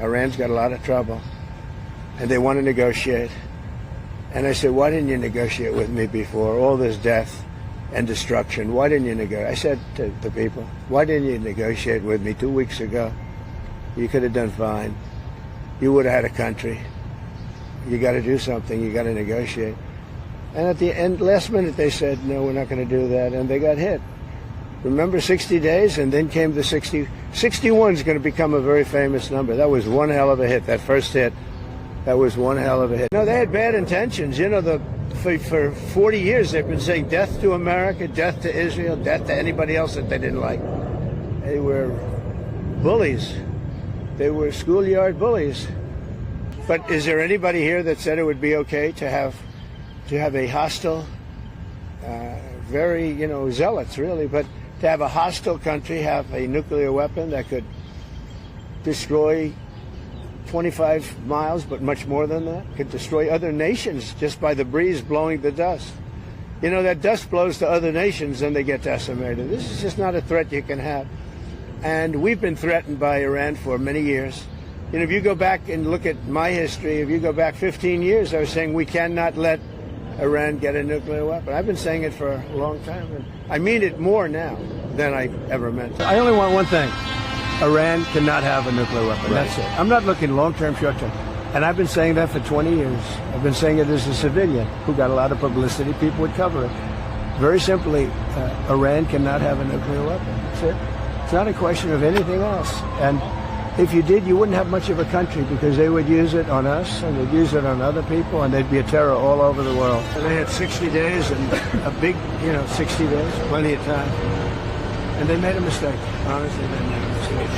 Iran's got a lot of trouble, and they want to negotiate. And I said, why didn't you negotiate with me before? All this death and destruction. Why didn't you negotiate? I said to the people, why didn't you negotiate with me 2 weeks ago? You could have done fine. You would have had a country. You got to do something. You got to negotiate. And at the end, last minute, they said, no, we're not going to do that. And they got hit. Remember 60 days? And then came the 60. 61 is going to become a very famous number. That was one hell of a hit, that first hit. That was one hell of a hit. No, they had bad intentions. You know, for 40 years, they've been saying death to America, death to Israel, death to anybody else that they didn't like. They were bullies. They were schoolyard bullies. But is there anybody here that said it would be okay to have a hostile, very, zealots really, but to have a hostile country have a nuclear weapon that could destroy 25 miles, but much more than that, could destroy other nations just by the breeze blowing the dust. You know, that dust blows to other nations and they get decimated. This is just not a threat you can have. And we've been threatened by Iran for many years. You know, if you go back and look at my history, if you go back 15 years, I was saying we cannot let Iran get a nuclear weapon. I've been saying it for a long time. And I mean it more now than I ever meant. I only want one thing. Iran cannot have a nuclear weapon. Right. That's it. I'm not looking long-term, short-term. And I've been saying that for 20 years. I've been saying it as a civilian who got a lot of publicity. People would cover it. Very simply, Iran cannot have a nuclear weapon. That's it. It's not a question of anything else. And if you did, you wouldn't have much of a country because they would use it on us and they'd use it on other people and there'd be a terror all over the world. And they had 60 days and a big, 60 days, plenty of time. And they made a mistake. Honestly, they made a mistake.